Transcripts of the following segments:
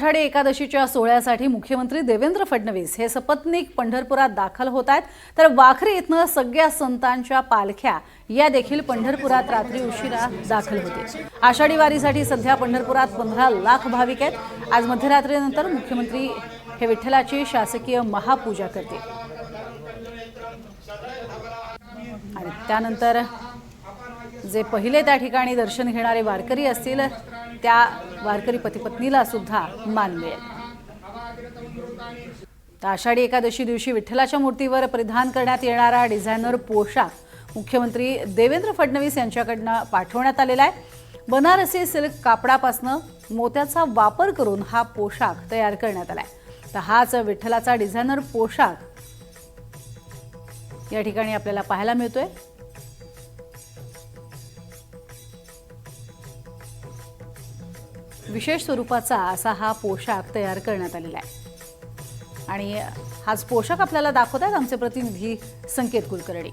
आषाढी एकादशीच्या सोहळ्यासाठी मुख्यमंत्री देवेंद्र फडणवीस हे सपत्नीक पंढरपुरात दाखल होत आहेत, तर वाखरी इथनं सगळ्या संतांच्या पालख्या या देखील पंढरपुरात रात्री उशिरा दाखल होतील। आषाढी वारीसाठी सध्या पंढरपुरात 15 लाख भाविक आहेत। आज मध्यरात्रीनंतर मुख्यमंत्री हे विठ्ठलाची शासकीय महापूजा करतील आणि त्यानंतर जे पहिले त्या ठिकाणी दर्शन घेणारे वारकरी असतील त्या वारकरी पतिपत्नीला सुद्धा मान मिळेल। आषाढी एकादशी दिवशी विठ्ठलाच्या मूर्तीवर परिधान करण्यात येणारा डिझायनर पोशाख मुख्यमंत्री देवेंद्र फडणवीस यांच्याकडून पाठवण्यात आलेला आहे। बनारसी सिल्क कापडापासून मोत्याचा वापर करून हा पोशाख तयार करण्यात आलाय। तर हाच विठ्ठलाचा डिझायनर पोशाख या ठिकाणी आपल्याला पाहायला मिळतोय। विशेष स्वरूपाचा असा हा पोशाख तयार करण्यात आलेला आहे आणि हाच पोशाख आपल्याला दाखवतात आमचे प्रतिनिधी संकेत कुलकर्णी।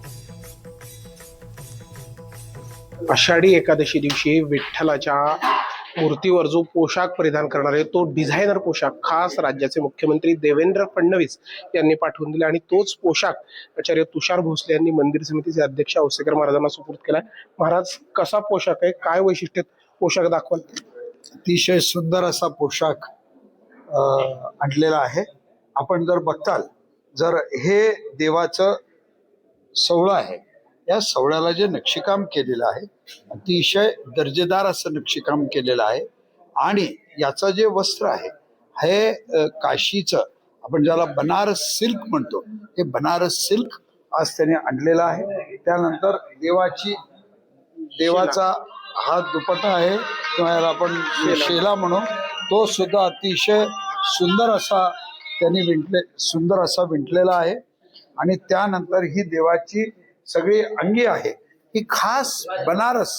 आषाढी एकादशी दिवशी विठ्ठलाच्या मूर्तीवर जो पोशाख परिधान करणार आहे तो डिझायनर पोशाख खास राज्याचे मुख्यमंत्री देवेंद्र फडणवीस यांनी पाठवून दिला आणि तोच पोशाख आचार्य तुषार भोसले यांनी मंदिर समितीचे अध्यक्ष औसेकर महाराजांना सुपूर्द केलाय। महाराज, कसा पोशाख आहे, काय वैशिष्ट्य पोशाख दाखवाल? अतिशय सुंदर असा पोशाख आणलेला आहे। आपण जर बघताल, जर हे देवाचं सोहळं आहे, या सोहळ्याला जे नक्षीकाम केलेलं आहे अतिशय दर्जेदार असं नक्षीकाम केलेलं आहे आणि याचं जे वस्त्र आहे हे काशीचं, आपण ज्याला बनारस सिल्क म्हणतो, हे बनारस सिल्क आज त्याने आणलेलं आहे। त्यानंतर देवाचा हा दुपट्टा आहे किंवा याला आपण शेला म्हणू, तो सुद्धा अतिशय सुंदर असा त्यांनी सुंदर असा विंटलेला आहे आणि त्यानंतर ही देवाची सगळी अंगी आहे ही खास बनारस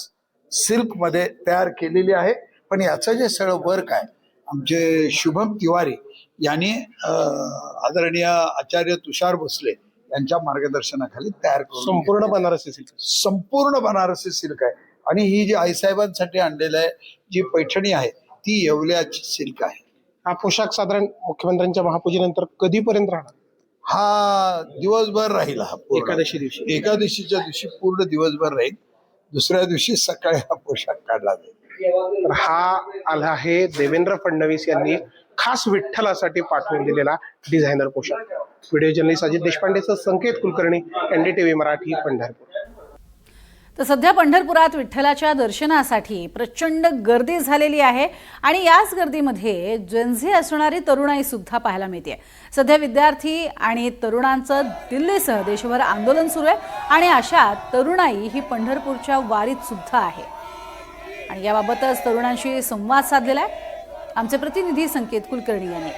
सिल्क मध्ये तयार केलेली आहे। पण याचं जे सगळं वर्क आहे आमचे शुभम तिवारी यांनी आदरणीय आचार्य तुषार भोसले यांच्या मार्गदर्शनाखाली तयार करून संपूर्ण बनारसी सिल्क आहे। आणि ही जी आईसाहेबांसाठी आणलेलं आहे, जी पैठणी आहे ती येवल्याची सिल्क आहे। हा पोशाख साधारण मुख्यमंत्र्यांच्या महापूजेनंतर कधीपर्यंत राहणार? हा दिवसभर राहील। हा एकादशीच्या दिवशी पूर्ण दिवसभर राहील। दुसऱ्या दिवशी सकाळी हा पोशाख काढला जाईल। तर हा आला आहे देवेंद्र फडणवीस यांनी खास विठ्ठलासाठी पाठवून दिलेला डिझायनर पोशाख। व्हिडिओ जर्नलिस्ट अजित देशपांडेचं संकेत कुलकर्णी, NDTV मराठी, पंढरपूर। तर सध्या पंढरपुरात विठ्ठलाच्या दर्शनासाठी प्रचंड गर्दी झालेली आहे आणि याच गर्दीमध्ये जेनझी असणारी तरुणाई सुद्धा पाहायला मिळते। सध्या विद्यार्थी आणि तरुणांचं दिल्लीसह देशभर आंदोलन सुरू आहे आणि अशा तरुणाई ही पंढरपूरच्या वारीत सुद्धा आहे आणि याबाबतच तरुणांशी संवाद साधलेला आहे आमचे प्रतिनिधी संकेत कुलकर्णी यांनी।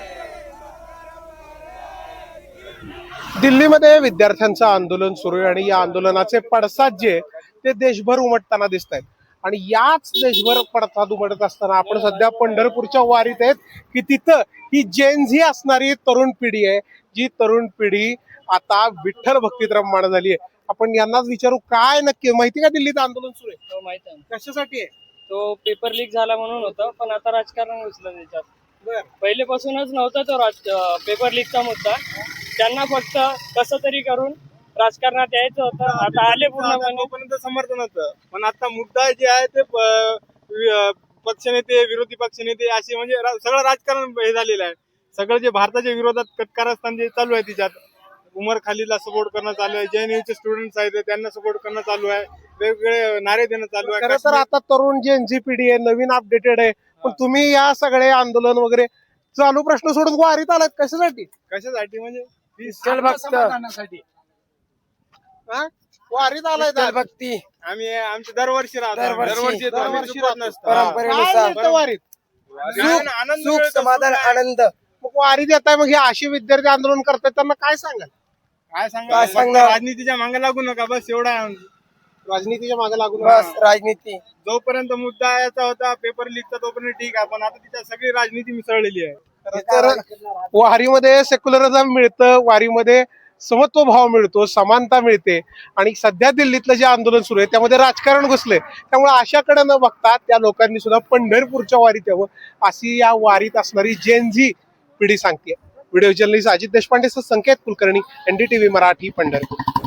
दिल्लीमध्ये विद्यार्थ्यांचं आंदोलन सुरू आहे आणि या आंदोलनाचे पडसाद जे ते देशभर उमटताना दिसत आहेत आणि याच देशभर पडसाद उमटत असताना आपण सध्या पंढरपूरच्या वारीत आहेत की तिथं ही जेनझी असणारी तरुण पिढी आहे, जी तरुण पिढी आता विठ्ठल भक्तीत रममाण झाली आहे। आपण यांनाच विचारू, काय नक्की माहिती का दिल्लीत आंदोलन सुरू आहे? हो, माहिती आहे। कशासाठी आहे? तो पेपर लीक झाला म्हणून होतं, पण आता राजकारण घुसलं त्याच्यात। पहिलेपासूनच नव्हता तो पेपर लीकचा मुद्दा, त्यांना फक्त कसं तरी करून राजकारणात यायचं होतं। आता आले पूर्णपणे समर्थन होतं, पण आता मुद्दा जे आहे ते पक्षनेते, विरोधी पक्षनेते असे म्हणजे सगळं राजकारण हे झालेलं आहे। सगळं जे भारताच्या विरोधात कारस्थान जे चालू आहे त्याच्यात उमर खालीदला सपोर्ट करणं चालू आहे, JNUचे स्टुडंट्स आहेत त्यांना सपोर्ट करणं चालू आहे, वेगवेगळे नारे देणं चालू आहे। खरं तर आता तरुण जेनझी पिढी आहे, नवीन अपडेटेड आहे, पण तुम्ही या सगळे आंदोलन वगैरे चालू प्रश्न सोडून वारीत आलात कशासाठी? म्हणजे समाधानासाठी वारीत आलाय भक्ती आम्ही आमची दरवर्षी राहतो, वारीत सुख समाधान आनंद। मग वारीत येताय, मग हे अशी विद्यार्थी आंदोलन करतात त्यांना काय सांगाल? काय सांगा, राजनीतीच्या मागे लागू नका, बस एवढा। राजनीतीच्या मागे लागून राजनीती जोपर्यंत मुद्दा याचा होता पेपर लीकचा तोपर्यंत ठीक आहे, पण आता तिच्यात सगळी राजनीती मिसळलेली आहे। तर वारीमध्ये सेक्युलरिझम मिळतं, वारीमध्ये समत्व भाव मिळतो, समानता मिळते आणि सध्या दिल्लीतलं जे आंदोलन सुरू आहे त्यामध्ये राजकारण घुसले. त्यामुळे अशाकडे न बघता त्या लोकांनी सुद्धा पंढरपूरच्या वारीत यावं अशी या वारीत असणारी जेनझी पिढी सांगते. व्हिडिओ जर्नलिस्ट अजित देशपांडे, संकेत कुलकर्णी, NDTV मराठी, पंढरपूर.